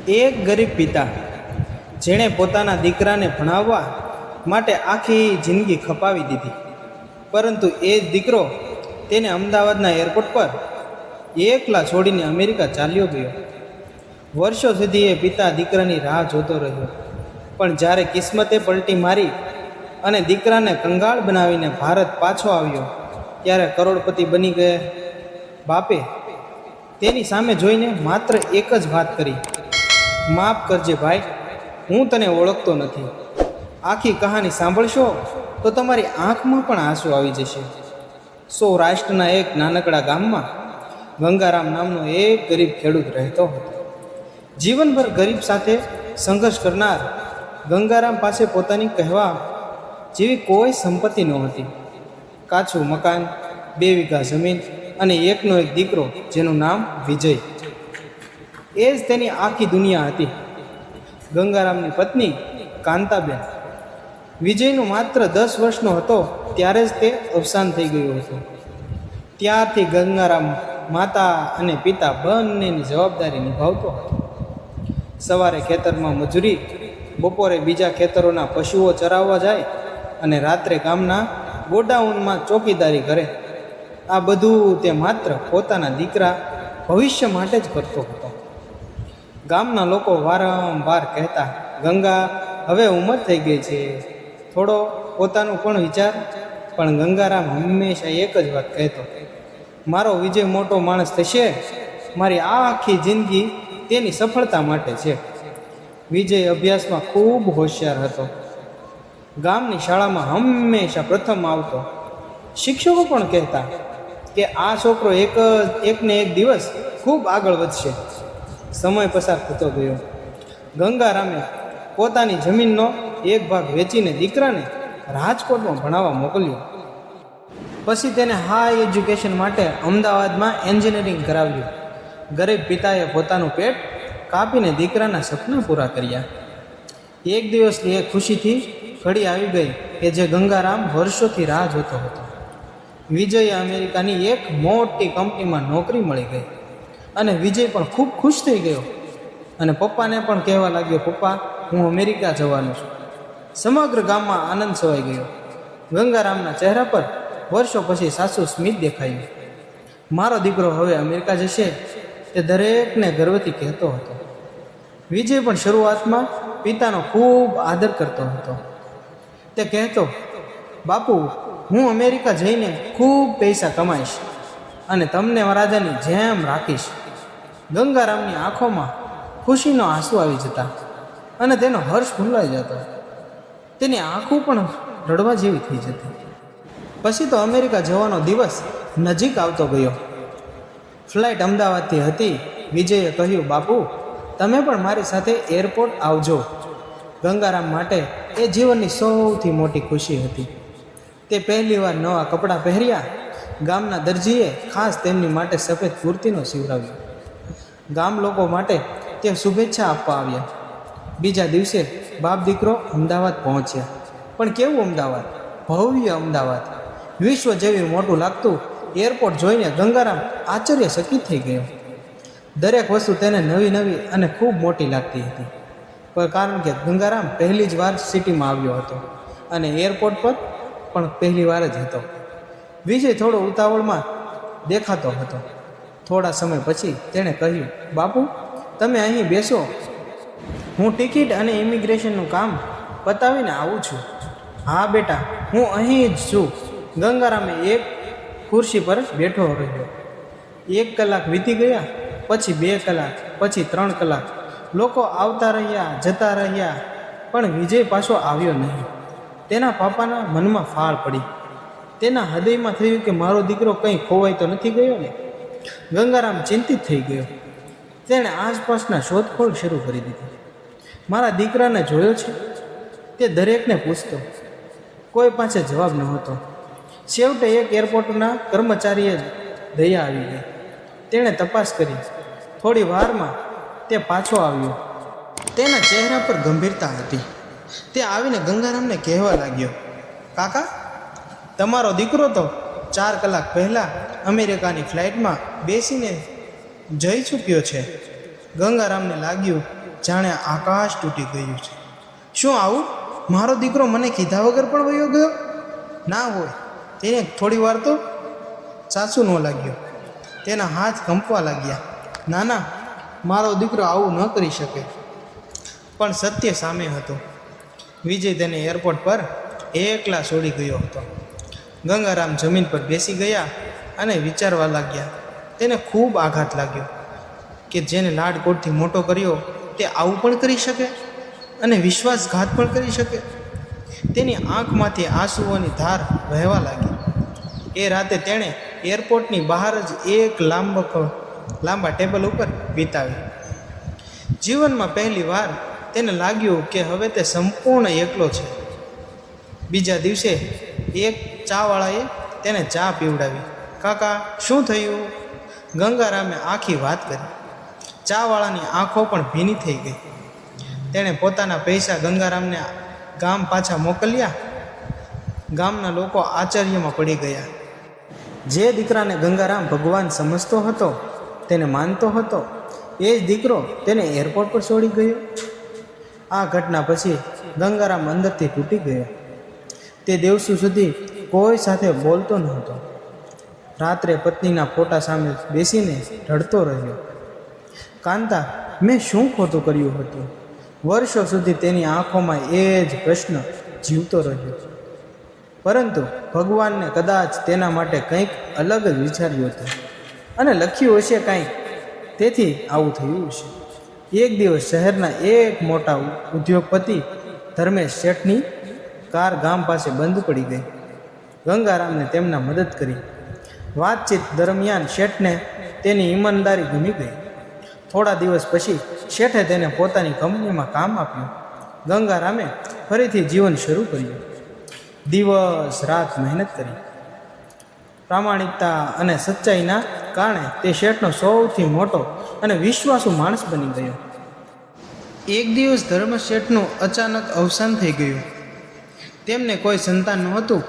એક ગરીબ પિતા જેણે પોતાના દીકરાને ભણાવવા માટે આખી જિંદગી ખપાવી દીધી, પરંતુ એ જ દીકરો તેને અમદાવાદના એરપોર્ટ પર એકલા છોડીને અમેરિકા ચાલ્યો ગયો. વર્ષો સુધી એ પિતા દીકરાની રાહ જોતો રહ્યો, પણ જ્યારે કિસ્મતે પલટી મારી અને દીકરાને કંગાળ બનાવીને ભારત પાછો આવ્યો, ત્યારે કરોડપતિ બની ગયા બાપે તેની સામે જોઈને માત્ર એક જ વાત કરી, માફ કરજે ભાઈ, હું તને ઓળખતો નથી. આખી કહાની સાંભળશો તો તમારી આંખમાં પણ આંસુ આવી જશે. સૌરાષ્ટ્રના એક નાનકડા ગામમાં ગંગારામ નામનો એક ગરીબ ખેડૂત રહેતો હતો. જીવનભર ગરીબ સાથે સંઘર્ષ કરનાર ગંગારામ પાસે પોતાની કહેવા જેવી કોઈ સંપત્તિ નહોતી. કાચું મકાન, 2 વીઘા જમીન અને એકનો એક દીકરો જેનું નામ વિજય, એ જ તેની આખી દુનિયા હતી. ગંગારામની પત્ની કાંતાબેન. વિજયનો માત્ર 10 વર્ષનો હતો ત્યારે જ તે અવસાન થઈ ગયું હતું. ત્યારથી ગંગારામ માતા અને પિતા બંનેની જવાબદારી નિભાવતો હતો. સવારે ખેતરમાં મજૂરી, બપોરે બીજા ખેતરોના પશુઓ ચરાવવા જાય અને રાત્રે ગામના ગોડાઉનમાં ચોકીદારી કરે. આ બધું તે માત્ર પોતાના દીકરા ભવિષ્ય માટે જ કરતો હતો. ગામના લોકો વારંવાર કહેતા, ગંગા, હવે ઉંમર થઈ ગઈ છે, થોડો પોતાનું પણ વિચાર. પણ ગંગારામ હંમેશા એક જ વાત કહેતો, મારો વિજય મોટો માણસ થશે, મારી આખી જિંદગી તેની સફળતા માટે છે. વિજય અભ્યાસમાં ખૂબ હોશિયાર હતો. ગામની શાળામાં હંમેશા પ્રથમ આવતો. શિક્ષકો પણ કહેતા કે આ છોકરો એકને એક દિવસ ખૂબ આગળ વધશે. સમય પસાર થતો ગયો. ગંગારામે પોતાની જમીનનો એક ભાગ વેચીને દીકરાને રાજકોટમાં ભણાવવા મોકલ્યો. પછી તેને હાઈ એજ્યુકેશન માટે અમદાવાદમાં એન્જિનિયરિંગ કરાવ્યું. ગરીબ પિતાએ પોતાનું પેટ કાપીને દીકરાના સપના પૂરા કર્યા. એક દિવસની એક ખુશીથી ઘડી આવી ગઈ કે જે ગંગારામ વર્ષોથી રાહ જોતો હતો. વિજયે અમેરિકાની એક મોટી કંપનીમાં નોકરી મળી ગઈ અને વિજય પણ ખૂબ ખુશ થઈ ગયો અને પપ્પાને પણ કહેવા લાગ્યો, પપ્પા, હું અમેરિકા જવાનો છું. સમગ્ર ગામમાં આનંદ છવાઈ ગયો. ગંગારામના ચહેરા પર વર્ષો પછી સાચું સ્મિત દેખાયું. મારો દીકરો હવે અમેરિકા જશે, તે દરેકને ગર્વથી કહેતો હતો. વિજય પણ શરૂઆતમાં પિતાનો ખૂબ આદર કરતો હતો. તે કહેતો, બાપુ, હું અમેરિકા જઈને ખૂબ પૈસા કમાઈશ અને તમને રાજાની જેમ રાખીશ. ગંગારામની આંખોમાં ખુશીનો આંસુ આવી જતા અને તેનો હર્ષ ભૂલાઈ જતો. તેની આંખો પણ રડવા જેવી થઈ જતી. પછી તો અમેરિકા જવાનો દિવસ નજીક આવતો ગયો. ફ્લાઇટ અમદાવાદથી હતી. વિજયે કહ્યું, બાપુ, તમે પણ મારી સાથે એરપોર્ટ આવજો. ગંગારામ માટે એ જીવનની સૌથી મોટી ખુશી હતી. તે પહેલીવાર નવા કપડાં પહેર્યા. ગામના દરજીએ ખાસ તેમની માટે સફેદ કુર્તીનો સીવડાવ્યો. ગામ લોકો માટે તે શુભેચ્છા આપવા આવ્યા. બીજા દિવસે બાપ દીકરો અમદાવાદ પહોંચ્યા. પણ કેવું અમદાવાદ? ભવ્ય અમદાવાદ. વિશ્વ જેવી મોટું લાગતું એરપોર્ટ જોઈને ગંગારામ આશ્ચર્યચકિત થઈ ગયો. દરેક વસ્તુ તેને નવી નવી અને ખૂબ મોટી લાગતી હતી. કારણ કે ગંગારામ પહેલી જ વાર સિટીમાં આવ્યો હતો અને એરપોર્ટ પર પણ પહેલી વાર જ હતો. વિજય થોડો ઉતાવળમાં દેખાતો હતો. થોડા સમય પછી તેણે કહ્યું, બાપુ, તમે અહીં બેસો, હું ટિકિટ અને ઇમિગ્રેશનનું કામ પતાવીને આવું છું. હા બેટા, હું અહીં જ છું. ગંગારામે એક ખુરશી પર જ બેઠો રહ્યો. 1 કલાક વીતી ગયા, પછી 2 કલાક, પછી 3 કલાક. લોકો આવતા રહ્યા, જતા રહ્યા, પણ વિજય પાછો આવ્યો નહીં. તેના પાપાના મનમાં ફાળ પડી. તેના હૃદયમાં થયું કે મારો દીકરો કંઈ ખોવાઈ તો નથી ગયો ને. ગંગારામ ચિંતિત થઈ ગયો. તેણે આસપાસના શોધખોળ શરૂ કરી દીધી. મારા દીકરાને જોયો છે? તે દરેકને પૂછતો. કોઈ પાસે જવાબ નહોતો. છેવટે એક એરપોર્ટના કર્મચારીએ દયા આવી ગઈ. તેણે તપાસ કરી. થોડી વારમાં તે પાછો આવ્યો. તેના ચહેરા પર ગંભીરતા હતી. તે આવીને ગંગારામને કહેવા લાગ્યો, કાકા, તમારો દીકરો તો 4 કલાક પહેલાં અમેરિકાની ફ્લાઇટમાં બેસીને જઈ ચૂક્યો છે. ગંગારામને લાગ્યું જાણે આકાશ તૂટી ગયું છે. શું આવું? મારો દીકરો મને કીધા વગર પણ વયો ગયો? ના હોય. તેને થોડી વાર તો સાસુ ન લાગ્યો. તેના હાથ કંપવા લાગ્યા. ના ના, મારો દીકરો આવું ન કરી શકે. પણ સત્ય સામે હતું. વિજય તેને એરપોર્ટ પર એકલા છોડી ગયો હતો. ગંગારામ જમીન પર બેસી ગયા અને વિચારવા લાગ્યા. તેને ખૂબ આઘાત લાગ્યો કે જેને લાડકોડથી મોટો કર્યો તે આવું પણ કરી શકે અને વિશ્વાસઘાત પણ કરી શકે. તેની આંખમાંથી આંસુઓની ધાર વહેવા લાગી. એ રાતે તેણે એરપોર્ટની બહાર જ એક લાંબા ટેબલ ઉપર વિતાવી. જીવનમાં પહેલી વાર તેને લાગ્યું કે હવે તે સંપૂર્ણ એકલો છે. બીજા દિવસે એક ચાવાળાએ તેને ચા પીવડાવી. કાકા, શું થયું? ગંગારામે આખી વાત કરી. ચાવાળાની આંખો પણ ભીની થઈ ગઈ. તેણે પોતાના પૈસા ગંગારામને ગામ પાછા મોકલ્યા. ગામના લોકો આશ્ચર્યમાં પડી ગયા. જે દીકરાને ગંગારામ ભગવાન સમજતો હતો, તેને માનતો હતો, એ જ દીકરો તેને એરપોર્ટ પર છોડી ગયો. આ ઘટના પછી ગંગારામ અંદરથી તૂટી ગયો. તે દિવસો સુધી કોઈ સાથે બોલતો નહોતો. રાત્રે પત્નીના ફોટા સામે બેસીને રડતો રહ્યો. કાંતા, મેં શું ખોટું કર્યું હતું? વર્ષો સુધી તેની આંખોમાં એ જ પ્રશ્ન જીવતો રહ્યો. પરંતુ ભગવાનને કદાચ તેના માટે કંઈક અલગ જ વિચાર્યું હતું અને લખ્યું હશે કંઈક, તેથી આવું થયું હશે. એક દિવસ શહેરના એક મોટા ઉદ્યોગપતિ ધર્મેશ શેઠની કાર ગામ પાસે બંધ પડી ગઈ. ગંગારામને તેમના મદદ કરી. વાતચીત દરમિયાન શેઠને તેની ઈમાનદારી ગમી ગઈ. થોડા દિવસ પછી શેઠે તેને પોતાની કંપનીમાં કામ આપ્યું. ગંગારામે ફરીથી જીવન શરૂ કર્યું. દિવસ રાત મહેનત કરી. પ્રામાણિકતા અને સચ્ચાઈના કારણે તે શેઠનો સૌથી મોટો અને વિશ્વાસુ માણસ બની ગયો. એક દિવસ ધર્મેશ શેઠનું અચાનક અવસાન થઈ ગયું. તેમને કોઈ સંતાન નહોતું.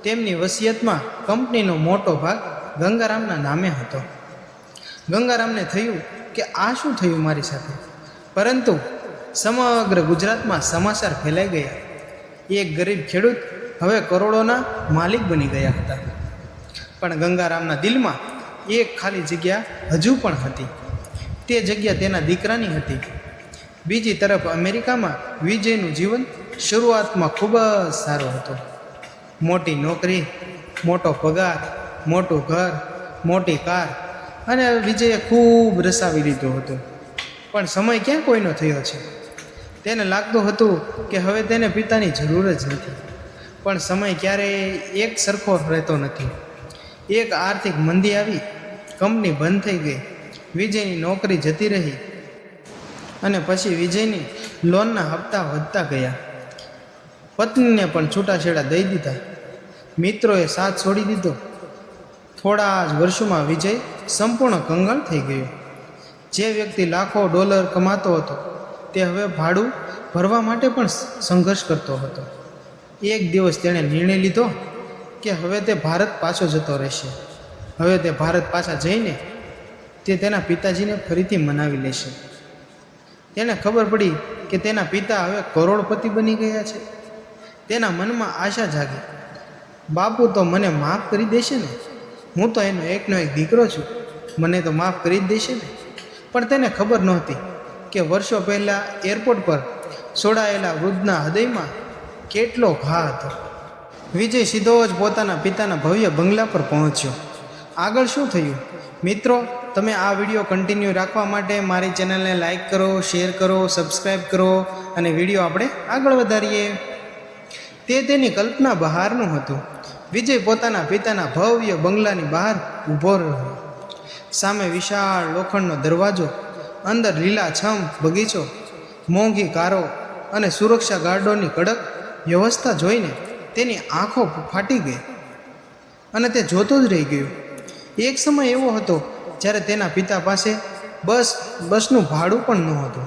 તેમની વસિયતમાં કંપનીનો મોટો ભાગ ગંગારામના નામે હતો. ગંગારામને થયું કે આ શું થયું મારી સાથે? પરંતુ સમગ્ર ગુજરાતમાં સમાચાર ફેલાઈ ગયા. એક ગરીબ ખેડૂત હવે કરોડોના માલિક બની ગયા હતા. પણ ગંગારામના દિલમાં એક ખાલી જગ્યા હજુ પણ હતી. તે જગ્યા તેના દીકરાની હતી. બીજી તરફ અમેરિકામાં વિજયનું જીવન શરૂઆતમાં ખૂબ જ સારું હતું. મોટી નોકરી, મોટો પગાર, મોટું ઘર, મોટી કાર, અને વિજયે ખૂબ રસાવી લીધું હતું. પણ સમય ક્યાં કોઈનો થયો છે. તેને લાગતું હતું કે હવે તેને પિતાની જરૂર જ નથી. પણ સમય ક્યારેય એક સરખો રહેતો નથી. એક આર્થિક મંદી આવી. કંપની બંધ થઈ ગઈ. વિજયની નોકરી જતી રહી અને પછી વિજયની લોનના હપ્તા વધતા ગયા. પત્નીને પણ છૂટાછેડા દઈ દીધા. મિત્રોએ સાથ છોડી દીધો. થોડા જ વર્ષોમાં વિજય સંપૂર્ણ કંગાળ થઈ ગયો. જે વ્યક્તિ લાખો ડોલર કમાતો હતો તે હવે ભાડું ભરવા માટે પણ સંઘર્ષ કરતો હતો. એક દિવસ તેણે નિર્ણય લીધો કે હવે તે ભારત પાછો જતો રહેશે. હવે તે ભારત પાછા જઈને તે તેના પિતાજીને ફરીથી મનાવી લેશે. તેને ખબર પડી કે તેના પિતા હવે કરોડપતિ બની ગયા છે. તેના મનમાં આશા જાગી. બાપુ તો મને માફ કરી દેશે ને? હું તો એનો એકનો એક દીકરો છું. મને તો માફ કરી જ દેશે ને? પણ તેને ખબર નહોતી કે વર્ષો પહેલાં એરપોર્ટ પર છોડાયેલા વૃદ્ધના હૃદયમાં કેટલો ઘા હતો. વિજય સીધો જ પોતાના પિતાના ભવ્ય બંગલા પર પહોંચ્યો. આગળ શું થયું? મિત્રો, તમે આ વિડીયો કન્ટિન્યુ રાખવા માટે મારી ચેનલને લાઈક કરો, શેર કરો, સબસ્ક્રાઈબ કરો અને વિડીયો આપણે આગળ વધારીએ. તે તેની કલ્પના બહારનું હતું. વિજય પોતાના પિતાના ભવ્ય બંગલાની બહાર ઊભો રહ્યો. સામે વિશાળ લોખંડનો દરવાજો, અંદર લીલાછમ બગીચો, મોંઘી કારો અને સુરક્ષા ગાર્ડોની કડક વ્યવસ્થા જોઈને તેની આંખો ફાટી ગઈ અને તે જોતો જ રહી ગયો. એક સમય એવો હતો જ્યારે તેના પિતા પાસે બસનું ભાડું પણ નહોતું.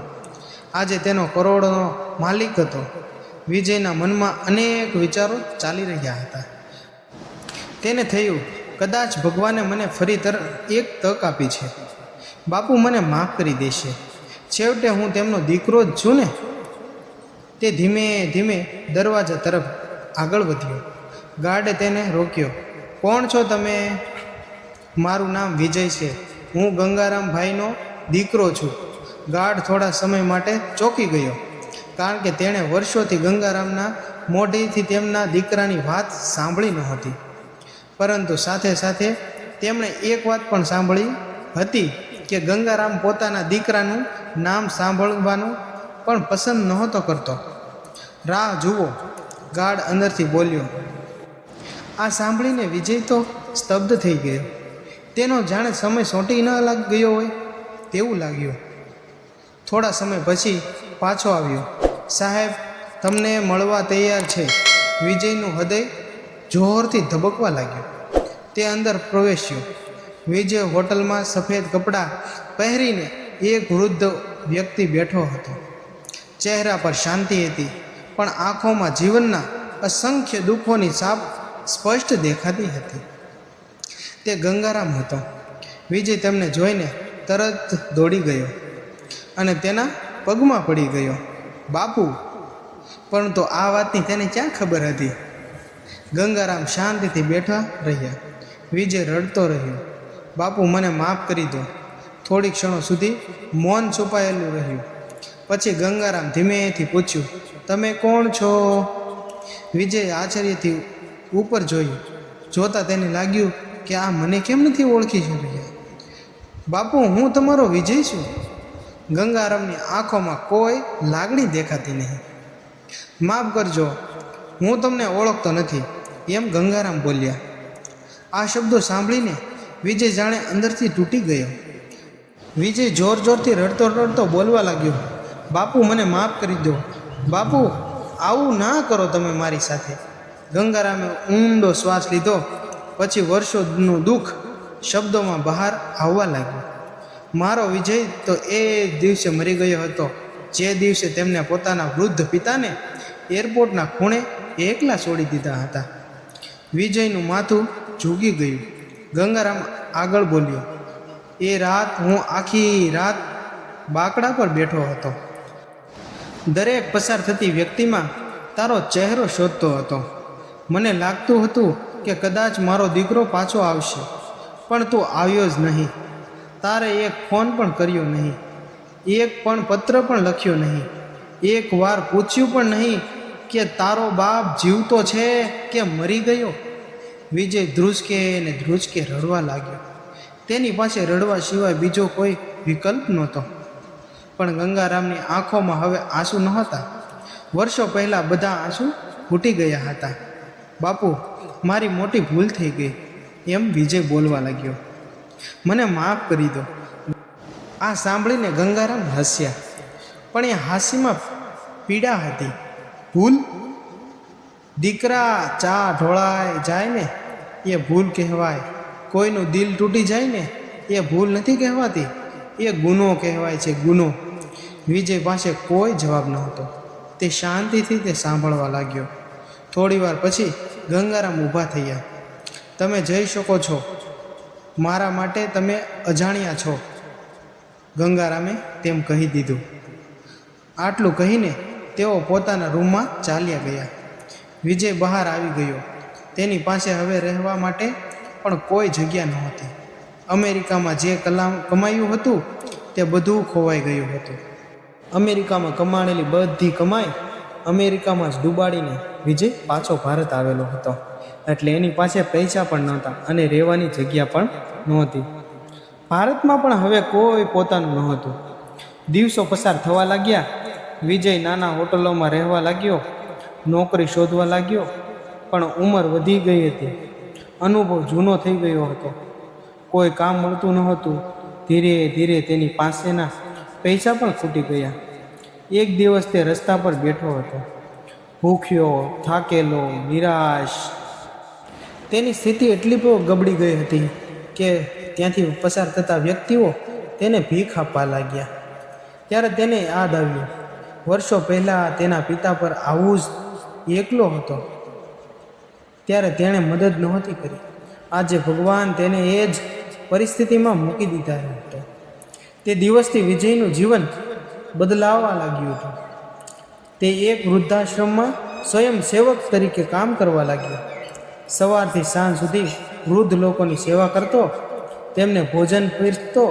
આજે તેનો કરોડોનો માલિક હતો. વિજયના મનમાં અનેક વિચારો ચાલી રહ્યા હતા. તેને થયું, કદાચ ભગવાને મને ફરી એક તક આપી છે. બાપુ મને માફ કરી દેશે. છેવટે હું તેમનો દીકરો જ છું ને. તે ધીમે ધીમે દરવાજા તરફ આગળ વધ્યો. ગાર્ડે તેને રોક્યો. કોણ છો તમે? મારું નામ વિજય છે. હું ગંગારામભાઈનો દીકરો છું. ગાર્ડ થોડા સમય માટે ચોંકી ગયો, કારણ કે તેણે વર્ષોથી ગંગારામના મોઢેથી તેમના દીકરાની વાત સાંભળી નહોતી. પરંતુ સાથે સાથે તેમણે એક વાત પણ સાંભળી હતી કે ગંગારામ પોતાના દીકરાનું નામ સાંભળવાનું પણ પસંદ નહોતો કરતો. રાહ જુઓ, ગાર્ડ અંદરથી બોલ્યો. આ સાંભળીને વિજય તો સ્તબ્ધ થઈ ગયો. તેનો જાણે સમય સોંટી ન ગયો હોય તેવું લાગ્યું. થોડા સમય પછી પાછો આવ્યો. સાહેબ તમને મળવા તૈયાર છે. વિજયનું હૃદય જોરથી ધબકવા લાગ્યું. તે અંદર પ્રવેશ્યો. વિજય હોટલમાં સફેદ કપડાં પહેરીને એક વૃદ્ધ વ્યક્તિ બેઠો હતો. ચહેરા પર શાંતિ હતી, પણ આંખોમાં જીવનના અસંખ્ય દુઃખોની છાપ સ્પષ્ટ દેખાતી હતી. તે ગંગારામ હતો. વિજય તેમને જોઈને તરત દોડી ગયો અને તેના પગમાં પડી ગયો. બાપુ! પરંતુ આ વાતની તેને ક્યાં ખબર હતી? ગંગારામ શાંતિથી બેઠા રહ્યા. વિજય રડતો રહ્યો. બાપુ, મને માફ કરી દો. થોડી ક્ષણો સુધી મૌન છુપાયેલું રહ્યું. પછી ગંગારામ ધીમેથી પૂછ્યું, તમે કોણ છો? વિજયે આશ્ચર્યથી ઉપર જોયું. જોતાં તેને લાગ્યું કે આ મને કેમ નથી ઓળખી રહ્યા? બાપુ, હું તમારો વિજય છું. ગંગારામની આંખોમાં કોઈ લાગણી દેખાતી નહીં. માફ કરજો, હું તમને ઓળખતો નથી, એમ ગંગારામ બોલ્યા. આ શબ્દો સાંભળીને વિજય જાણે અંદરથી તૂટી ગયો. વિજય જોર જોરથી રડતો રડતો બોલવા લાગ્યો, બાપુ, મને માફ કરી દો. બાપુ, આવું ના કરો તમે મારી સાથે. ગંગારામે ઊંડો શ્વાસ લીધો. પછી વર્ષોનું દુઃખ શબ્દોમાં બહાર આવવા લાગ્યું. મારો વિજય તો એ દિવસે મરી ગયો હતો, જે દિવસે તેમને પોતાના વૃદ્ધ પિતાને એરપોર્ટના ખૂણે એકલા છોડી દીધા હતા. વિજયનું માથું ઝૂકી ગયું. ગંગારામ આગળ બોલ્યો, એ રાત હું આખી રાત બાકડા પર બેઠો હતો. દરેક પસાર થતી વ્યક્તિમાં તારો ચહેરો શોધતો હતો. મને લાગતું હતું કે કદાચ મારો દીકરો પાછો આવશે, પણ તું આવ્યો જ નહીં. તારે એક ફોન પણ કર્યો નહીં, એક પણ પત્ર પણ લખ્યો નહીં, એક વાર પૂછ્યું પણ નહીં કે તારો બાપ જીવતો છે કે મરી ગયો. વિજય ધ્રુજકે ને ધ્રુજકે રડવા લાગ્યો. તેની પાસે રડવા સિવાય બીજો કોઈ વિકલ્પ નહોતો. પણ ગંગારામની આંખોમાં હવે આંસુ નહોતા. વર્ષો પહેલાં બધા આંસુ ફૂટી ગયા હતા. બાપુ, મારી મોટી ભૂલ થઈ ગઈ, એમ વિજય બોલવા લાગ્યો. મને માફ કરી દો. આ સાંભળીને ગંગારામ હસ્યા, પણ એ હાસ્યમાં પીડા હતી. ભૂલ? દીકરા ચા ઢોળાઈ જાય ને એ ભૂલ કહેવાય. કોઈનું દિલ તૂટી જાય ને એ ભૂલ નથી કહેવાતી, એ ગુનો કહેવાય છે, ગુનો. વિજય પાસે કોઈ જવાબ નહોતો. તે શાંતિથી તે સાંભળવા લાગ્યો. થોડી વાર પછી ગંગારામ ઊભા થયા. તમે જઈ શકો છો. મારા માટે તમે અજાણ્યા છો, ગંગારામે તેમ કહી દીધું. આટલું કહીને તેઓ પોતાના રૂમમાં ચાલ્યા ગયા. વિજય બહાર આવી ગયો. તેની પાસે હવે રહેવા માટે પણ કોઈ જગ્યા નહોતી. અમેરિકામાં જે કમાયું હતું તે બધું ખોવાઈ ગયું હતું. અમેરિકામાં કમાણેલી બધી કમાઈ અમેરિકામાં જ ડૂબાડીને વિજય પાછો ભારત આવેલો હતો. એટલે એની પાસે પૈસા પણ નહોતા અને રહેવાની જગ્યા પણ નહોતી. ભારતમાં પણ હવે કોઈ પોતાનું નહોતું. દિવસો પસાર થવા લાગ્યા. વિજય નાના હોટલોમાં રહેવા લાગ્યો, નોકરી શોધવા લાગ્યો. પણ ઉંમર વધી ગઈ હતી, અનુભવ જૂનો થઈ ગયો હતો. કોઈ કામ મળતું નહોતું. ધીરે ધીરે તેની પાસેના પૈસા પણ ખૂટી ગયા. એક દિવસ તે રસ્તા પર બેઠો હતો, ભૂખ્યો, થાકેલો, નિરાશ. તેની સ્થિતિ એટલી ગબડી ગઈ હતી કે ત્યાંથી પસાર થતા વ્યક્તિઓ તેને ભીખ આપવા લાગ્યા. ત્યારે તેને યાદ આવ્યું, વર્ષો પહેલાં તેના પિતા પર આવું જ એકલો હતો ત્યારે તેણે મદદ નહોતી કરી. આજે ભગવાન તેને એ જ પરિસ્થિતિમાં મૂકી દીધા હતો. તે દિવસથી વિજયનું જીવન બદલાવા લાગ્યું હતું. તે એક વૃદ્ધાશ્રમમાં સ્વયંસેવક તરીકે કામ કરવા લાગ્યો. સવારથી સાંજ સુધી વૃદ્ધ લોકોની સેવા કરતો, તેમને ભોજન પીરસતો,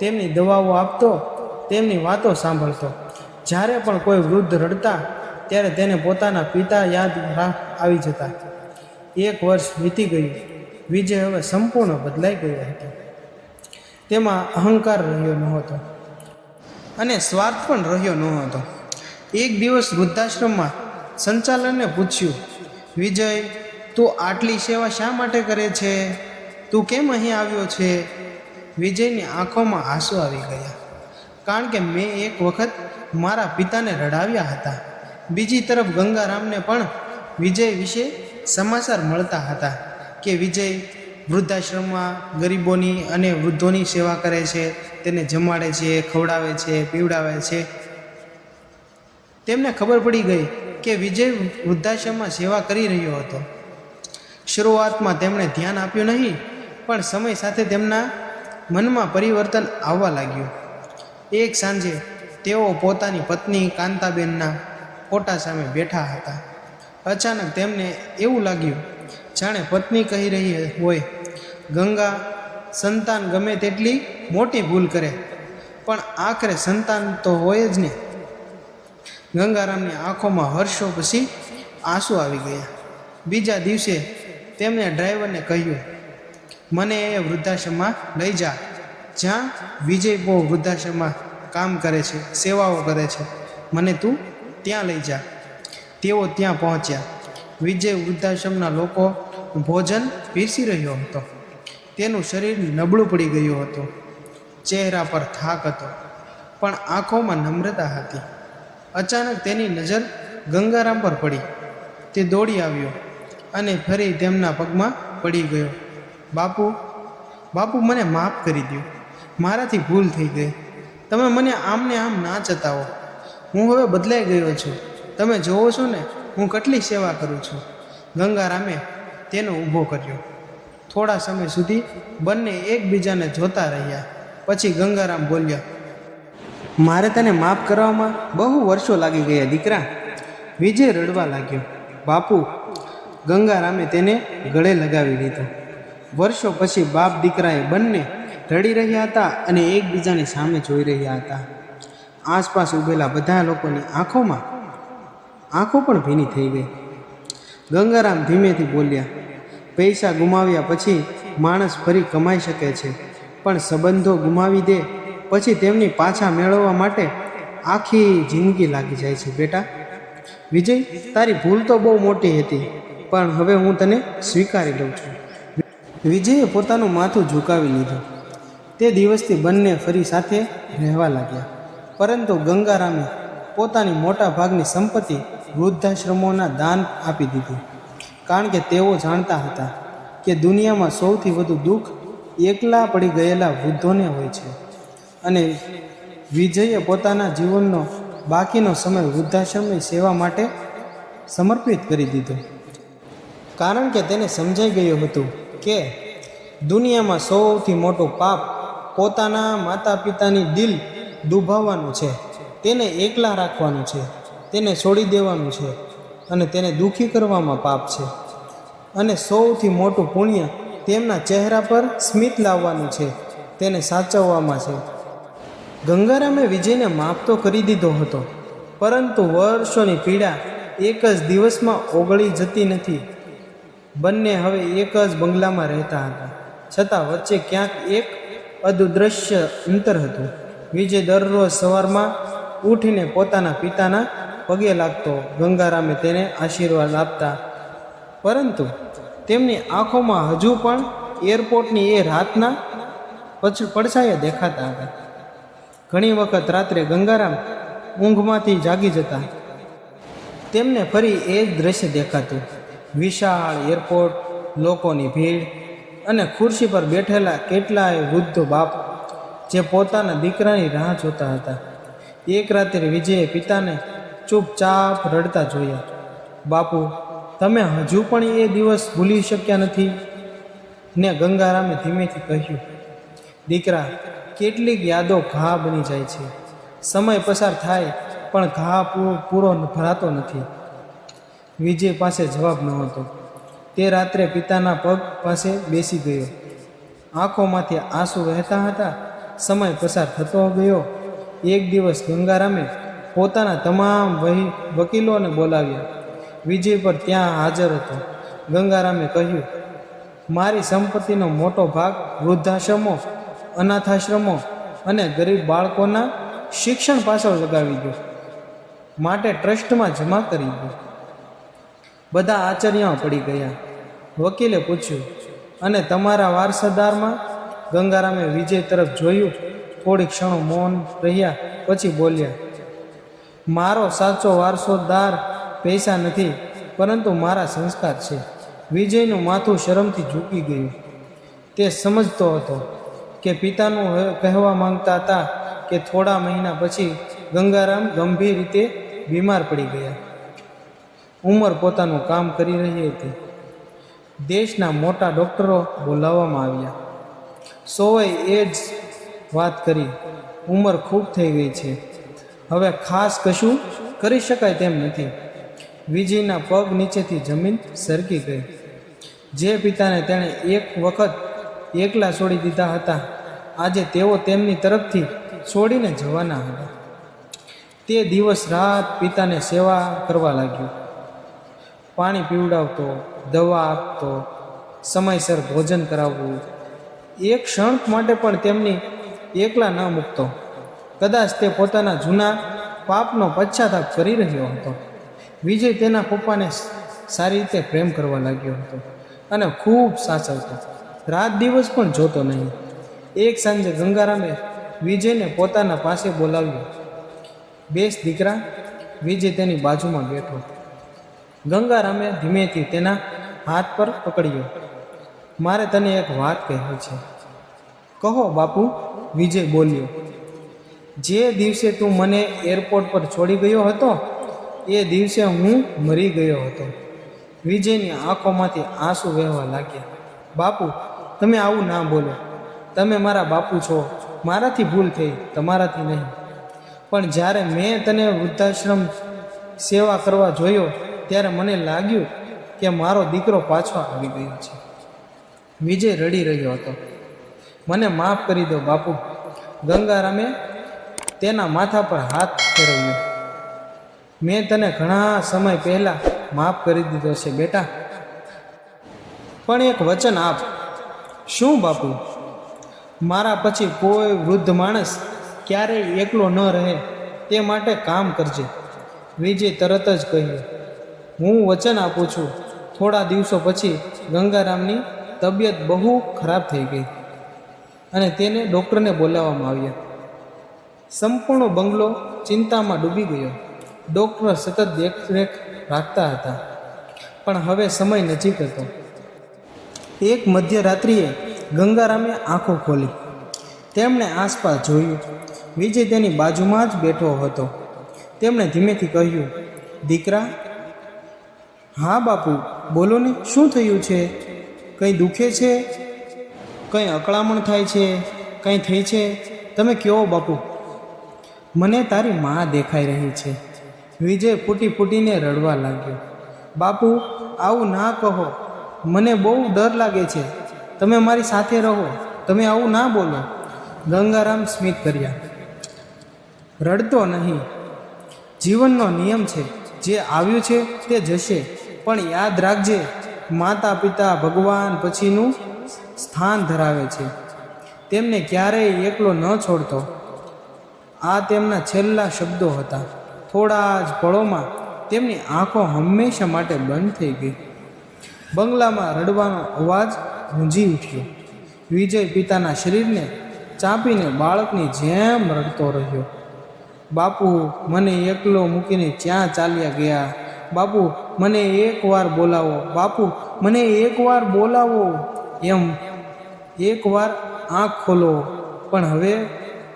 તેમની દવાઓ આપતો, તેમની વાતો સાંભળતો. જ્યારે પણ કોઈ વૃદ્ધ રડતા ત્યારે તેને પોતાના પિતા યાદ આવી જતા. 1 વર્ષ વીતી ગયું. વિજય હવે સંપૂર્ણ બદલાઈ ગયો હતો. તેમાં અહંકાર રહ્યો નહોતો અને સ્વાર્થ પણ રહ્યો નહોતો. એક દિવસ વૃદ્ધાશ્રમમાં સંચાલને પૂછ્યું, વિજય, તું આટલી સેવા શા માટે કરે છે? તું કેમ અહીં આવ્યો છે? વિજયની આંખોમાં આંસુ આવી ગયા, કારણ કે મેં એક વખત મારા પિતાને રડાવ્યા હતા. બીજી તરફ ગંગારામને પણ વિજય વિશે સમાચાર મળતા હતા કે વિજય વૃદ્ધાશ્રમમાં ગરીબોની અને વૃદ્ધોની સેવા કરે છે, તેને જમાડે છે, ખવડાવે છે, પીવડાવે છે. તેમને ખબર પડી ગઈ કે વિજય વૃદ્ધાશ્રમમાં સેવા કરી રહ્યો હતો. શરૂઆતમાં તેમણે ધ્યાન આપ્યું નહીં, પણ સમય સાથે તેમના મનમાં પરિવર્તન આવવા લાગ્યું. એક સાંજે તેઓ પોતાની પત્ની કાંતાબેનના ફોટા સામે બેઠા હતા. અચાનક તેમને એવું લાગ્યું જાણે પત્ની કહી રહી હોય, ગંગા, સંતાન ગમે તેટલી મોટી ભૂલ કરે પણ આખરે સંતાન તો હોય જ ને. ગંગારામની આંખોમાં હર્ષો પછી આંસુ આવી ગયા. બીજા દિવસે તેમણે ડ્રાઈવરને કહ્યું, મને એ વૃદ્ધાશ્રમમાં લઈ જા જ્યાં વિજય બહુ વૃદ્ધાશ્રમમાં કામ કરે છે, સેવાઓ કરે છે. મને તું ત્યાં લઈ જા. તેઓ ત્યાં પહોંચ્યા. વિજય વૃદ્ધાશ્રમના લોકો ભોજન પીરસી રહ્યો હતો. તેનું શરીર નબળું પડી ગયું હતું. ચહેરા પર થાક હતો, પણ આંખોમાં નમ્રતા હતી. અચાનક તેની નજર ગંગારામ પર પડી. તે દોડી આવ્યો અને ફરી તેમના પગમાં પડી ગયો. બાપુ, બાપુ, મને માફ કરી દો. મારાથી ભૂલ થઈ ગઈ. તમે મને આમને આમ ના ચતાવો. હું હવે બદલાઈ ગયો છું. તમે જોવો છો ને હું કેટલી સેવા કરું છું. ગંગારામે તેનો ઊભો કર્યો. થોડા સમય સુધી બંને એકબીજાને જોતા રહ્યા. પછી ગંગારામ બોલ્યા, મારે તને માફ કરવામાં બહુ વર્ષો લાગી ગયા દીકરા. વિજય રડવા લાગ્યો. બાપુ, ગંગારામે તેને ગળે લગાવી લીધો. વર્ષો પછી બાપ દીકરાએ બંને રડી રહ્યા હતા અને એકબીજાની સામે જોઈ રહ્યા હતા. આસપાસ ઊભેલા બધા લોકોની આંખો પણ ભીની થઈ ગઈ. ગંગારામ ધીમેથી બોલ્યા, પૈસા ગુમાવ્યા પછી માણસ ફરી કમાઈ શકે છે, પણ સંબંધો ગુમાવી દે પછી તેમની પાછા મેળવવા માટે આખી જિંદગી લાગી જાય છે. બેટા વિજય, તારી ભૂલ તો બહુ મોટી હતી, પણ હવે હું તને સ્વીકારી લઉં છું. વિજયે પોતાનું માથું ઝુકાવી લીધું. તે દિવસથી બંને ફરી સાથે રહેવા લાગ્યા. પરંતુ ગંગારામે પોતાની મોટા ભાગની સંપત્તિ વૃદ્ધાશ્રમોના દાન આપી દીધી, કારણ કે તેઓ જાણતા હતા કે દુનિયામાં સૌથી વધુ દુઃખ એકલા પડી ગયેલા વૃદ્ધોને હોય છે. અને વિજયે પોતાના જીવનનો બાકીનો સમય વૃદ્ધાશ્રમની સેવા માટે સમર્પિત કરી દીધો, કારણ કે તેને સમજાઈ ગયું હતું કે દુનિયામાં સૌથી મોટું પાપ પોતાના માતા પિતાની દિલ દુભાવવાનું છે, તેને એકલા રાખવાનું છે, તેને છોડી દેવાનું છે અને તેને દુઃખી કરવામાં પાપ છે. અને સૌથી મોટું પુણ્ય તેમના ચહેરા પર સ્મિત લાવવાનું છે, તેને સાચવવામાં છે. ગંગારામે વિજયને માફ તો કરી દીધો હતો, પરંતુ વર્ષોની પીડા એક જ દિવસમાં ઓગળી જતી નથી. બંને હવે એક જ બંગલામાં રહેતા હતા, છતાં વચ્ચે ક્યાંક એક અદૃશ્ય અંતર હતું. વિજય દરરોજ સવારમાં ઉઠીને પોતાના પિતાના પગે લાગતો. ગંગારામે તેને આશીર્વાદ આપતા, પરંતુ તેમની આંખોમાં હજુ પણ એરપોર્ટની એ રાતના પડછાયા દેખાતા હતા. ઘણી વખત રાત્રે ગંગારામ ઊંઘમાંથી જાગી જતા. તેમને ફરી એ જ દ્રશ્ય દેખાતું, વિશાળ એરપોર્ટ, લોકોની ભીડ અને ખુરશી પર બેઠેલા કેટલાય વૃદ્ધ બાપ જે પોતાના દીકરાની રાહ જોતા હતા. એક રાત્રે વિજયે પિતાને ચૂપચાપ રડતા જોયા. બાપુ, તમે હજુ પણ એ દિવસ ભૂલી શક્યા નથી ને? ગંગારામે ધીમેથી કહ્યું, દીકરા, કેટલીક યાદો ઘા બની જાય છે, સમય પસાર થાય પણ ઘા પૂરો ભરાતો નથી. વિજય પાસે જવાબ ન હતો. તે રાત્રે પિતાના પગ પાસે બેસી ગયો. આંખોમાંથી આંસુ વહેતા હતા. સમય પસાર થતો ગયો. એક દિવસ ગંગારામે પોતાના તમામ વકીલોને બોલાવ્યા. વિજય પર ત્યાં હાજર હતો. ગંગારામે કહ્યું, મારી સંપત્તિનો મોટો ભાગ વૃદ્ધાશ્રમો, અનાથાશ્રમો અને ગરીબ બાળકોના શિક્ષણ પાછળ લગાવી દો, માટે ટ્રસ્ટમાં જમા કરી દો. બધા આશ્ચર્યમાં પડી ગયા. વકીલે પૂછ્યું, અને તમારા વારસદારમાં? ગંગારામે વિજય તરફ જોયું. થોડી ક્ષણો મૌન રહ્યા પછી બોલ્યા, મારો સાચો વારસોદાર પૈસા નથી, પરંતુ મારા સંસ્કાર છે. વિજયનું માથું શરમથી ઝૂકી ગયું. તે સમજતો હતો કે પિતાનું કહેવા માંગતા હતા કે થોડા મહિના પછી ગંગારામ ગંભીર રીતે બીમાર પડી ગયા. ઉંમર પોતાનું કામ કરી રહી હતી. દેશના મોટા ડૉક્ટરો બોલાવવામાં આવ્યા. સૌએ એ જ વાત કરી, ઉંમર ખૂબ થઈ ગઈ છે, હવે ખાસ કશું કરી શકાય તેમ નથી. વિજયના પગ નીચેથી જમીન સરકી ગઈ. જે પિતાને તેણે એક વખત એકલા છોડી દીધા હતા, આજે તેઓ તેમની તરફથી છોડીને જવાના હતા. તે દિવસ રાત પિતાને સેવા કરવા લાગ્યો. પાણી પીવડાવતો, દવા આપતો, સમયસર ભોજન કરાવવું. એક ક્ષણ માટે પણ તેમની એકલા ન મૂકતો. કદાચ તે પોતાના જૂના પાપનો પશ્ચાતાપ કરી રહ્યો હતો. વિજય તેના પપ્પાને સારી રીતે પ્રેમ કરવા લાગ્યો હતો અને ખૂબ સાચવતો. રાત દિવસ પણ જોતો નહીં. એક સાંજે ગંગારામે વિજયને પોતાના પાસે બોલાવ્યો. બેસ દીકરા. વિજય તેની બાજુમાં બેઠો. ગંગારામે ધીમેથી તેના હાથ પર પકડ્યો. મારે તને એક વાત કહેવી છે. કહો બાપુ, વિજય બોલ્યો. જે દિવસે તું મને એરપોર્ટ પર છોડી ગયો હતો, એ દિવસે હું મરી ગયો હતો. વિજયની આંખોમાંથી આંસુ વહેવા લાગ્યા. બાપુ, તમે આવું ના બોલો. તમે મારા બાપુ છો. મારાથી ભૂલ થઈ, તમારાથી નહીં. પણ જ્યારે મેં તને વૃદ્ધાશ્રમ સેવા કરવા જોયો, ત્યારે મને લાગ્યું કે મારો દીકરો પાછો આવી ગયો છે. વિજય રડી રહ્યો હતો. મને માફ કરી દો બાપુ. ગંગારામે તેના માથા પર હાથ ફેરવ્યો. મેં તને ઘણા સમય પહેલાં માફ કરી દીધો છે બેટા, પણ એક વચન આપ. શું બાપુ? મારા પછી કોઈ વૃદ્ધ માણસ ક્યારેય એકલો ન રહે તે માટે કામ કરજે. વિજય તરત જ કહ્યું, હું વચન આપું છું. થોડા દિવસો પછી ગંગારામની તબિયત બહુ ખરાબ થઈ ગઈ અને તેને ડૉક્ટરને બોલાવવામાં આવ્યા. સંપૂર્ણ બંગલો ચિંતામાં ડૂબી ગયો. ડૉક્ટર સતત દેખરેખ રાખતા હતા, પણ હવે સમય નજીક હતો. એક મધ્યરાત્રિએ ગંગારામે આંખો ખોલી. તેમણે આસપાસ જોયું. વિજય તેની બાજુમાં જ બેઠો હતો. તેમણે ધીમેથી કહ્યું, દીકરા. હા બાપુ, બોલો ને, શું થયું છે? કંઈ દુખે છે? કંઈ અકળામણ થાય છે? કંઈ થઈ છે? તમે કહો બાપુ. મને તારી મા દેખાઈ રહી છે. વિજય ફૂટી ફૂટીને રડવા લાગ્યો. બાપુ, આવું ના કહો. મને બહુ ડર લાગે છે. તમે મારી સાથે રહો. તમે આવું ના બોલો. ગંગારામ સ્મિત કર્યા. રડતો નહીં. જીવનનો નિયમ છે. જે આવ્યું છે તે જશે. પણ યાદ રાખજે, માતા પિતા ભગવાન પછીનું સ્થાન ધરાવે છે. તેમને ક્યારેય એકલો ન છોડતો. આ તેમના છેલ્લા શબ્દો હતા. થોડા જ પળોમાં તેમની આંખો હંમેશા માટે બંધ થઈ ગઈ. બંગલામાં રડવાનો અવાજ ગુંજી ઉઠ્યો. વિજય પિતાના શરીરને ચાંપીને બાળકની જેમ રડતો રહ્યો. બાપુ, મને એકલો મૂકીને ક્યાં ચાલ્યા ગયા? બાપુ, મને એકવાર બોલાવો. બાપુ, મને એકવાર બોલાવો. એમ એકવાર આંખ ખોલો. પણ હવે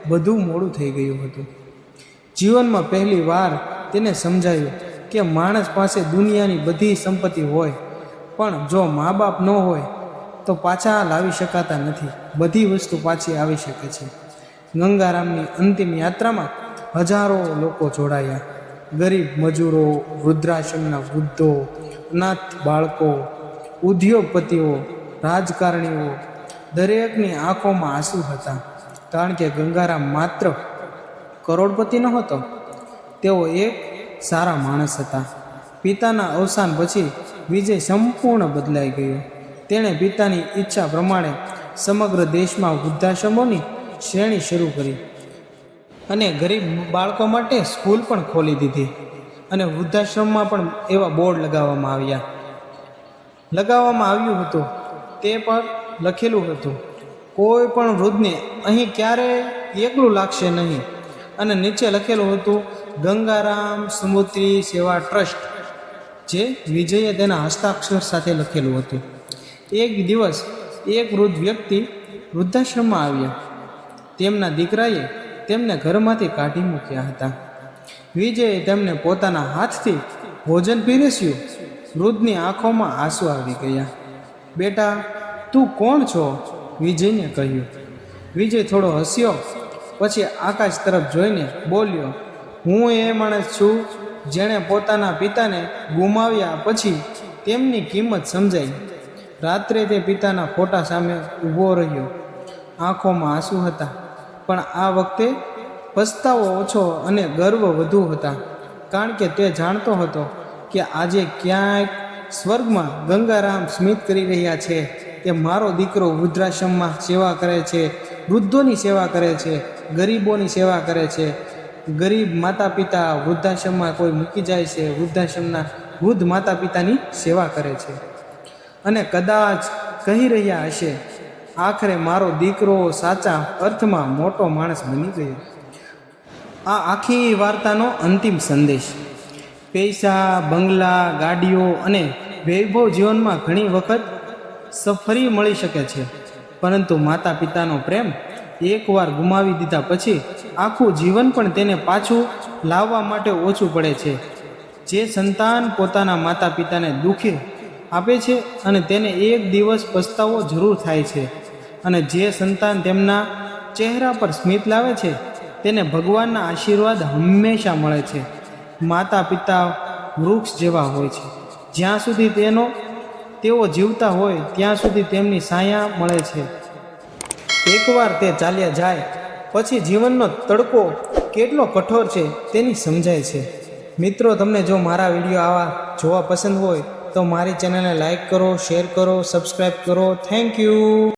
બધું મોડું થઈ ગયું હતું. જીવનમાં પહેલી વાર તેને સમજાયું કે માણસ પાસે દુનિયાની બધી સંપત્તિ હોય, પણ જો મા બાપ ન હોય તો પાછા લાવી શકાતા નથી. બધી વસ્તુ પાછી આવી શકે છે. ગંગારામની અંતિમ યાત્રામાં હજારો લોકો જોડાયા. ગરીબ મજૂરો, વૃદ્ધાશ્રમના વૃદ્ધો, અનાથ બાળકો, ઉદ્યોગપતિઓ, રાજકારણીઓ, દરેકની આંખોમાં આંસુ હતા. કારણ કે ગંગારામ માત્ર કરોડપતિ નહોતો, તેઓ એક સારા માણસ હતા. પિતાના અવસાન પછી વિજય સંપૂર્ણ બદલાઈ ગયો. તેણે પિતાની ઈચ્છા પ્રમાણે સમગ્ર દેશમાં વૃદ્ધાશ્રમોની શ્રેણી શરૂ કરી અને ગરીબ બાળકો માટે સ્કૂલ પણ ખોલી દીધી. અને વૃદ્ધાશ્રમમાં પણ એવા બોર્ડ લગાવવામાં આવ્યું હતું. તે પર લખેલું હતું, કોઈ પણ વૃદ્ધને અહીં ક્યારેય એકલું લાગશે નહીં. અને નીચે લખેલું હતું, ગંગારામ સ્મૃતિ સેવા ટ્રસ્ટ, જે વિજયે તેના હસ્તાક્ષર સાથે લખેલું હતું. એક દિવસ એક વૃદ્ધ વ્યક્તિ વૃદ્ધાશ્રમમાં આવ્યા. તેમના દીકરાએ તેમને ઘરમાંથી કાઢી મૂક્યા હતા. વિજયે તેમને પોતાના હાથથી ભોજન પીરસ્યું. વૃદ્ધની આંખોમાં આંસુ આવી ગયા. બેટા, તું કોણ છો? વિજયને કહ્યું. વિજય થોડો હસ્યો, પછી આકાશ તરફ જોઈને બોલ્યો, હું એ માણસ છું જેણે પોતાના પિતાને ગુમાવ્યા પછી તેમની કિંમત સમજાઈ. રાત્રે તે પિતાના ફોટા સામે ઊભો રહ્યો. આંખોમાં આંસુ હતા, પણ આ વખતે પસ્તાવો ઓછો અને ગર્વ વધુ હતા. કારણ કે તે જાણતો હતો કે આજે ક્યાંક સ્વર્ગમાં ગંગારામ સ્મિત કરી રહ્યા છે કે મારો દીકરો વૃદ્ધાશ્રમમાં સેવા કરે છે, વૃદ્ધોની સેવા કરે છે, ગરીબોની સેવા કરે છે. ગરીબ માતા પિતા વૃદ્ધાશ્રમમાં કોઈ મૂકી જાય છે, વૃદ્ધાશ્રમના વૃદ્ધ માતા પિતાની સેવા કરે છે. અને કદાચ કહી રહ્યા હશે, આખરે મારો દીકરો સાચા અર્થમાં મોટો માણસ બની ગયો. આ આખી વાર્તાનો અંતિમ સંદેશ. પૈસા, બંગલા, ગાડીઓ અને વૈભવ જીવનમાં ઘણી વખત સફરી મળી શકે છે, પરંતુ માતા પિતાનો પ્રેમ એકવાર ગુમાવી દીધા પછી આખું જીવન પણ તેને પાછું લાવવા માટે ઓછું પડે છે. જે સંતાન પોતાના માતા પિતાને દુઃખી આપે છે અને તેને એક દિવસ પસ્તાવો જરૂર થાય છે, અને જે સંતાન તેમના ચહેરા પર સ્મિત લાવે છે તેને ભગવાનના આશીર્વાદ હંમેશા મળે છે. માતા પિતા વૃક્ષ જેવા હોય છે. જ્યાં સુધી તેઓ જીવતા હોય ત્યાં સુધી તેમની છાયા મળે છે. એકવાર તે ચાલ્યા જાય પછી જીવનનો તડકો કેટલો કઠોર છે તેની સમજાય છે. મિત્રો, તમને જો મારા વિડીયો આવા જોવા પસંદ હોય તો મારી ચેનલને લાઈક કરો, શેર કરો, સબસ્ક્રાઈબ કરો. Thank you.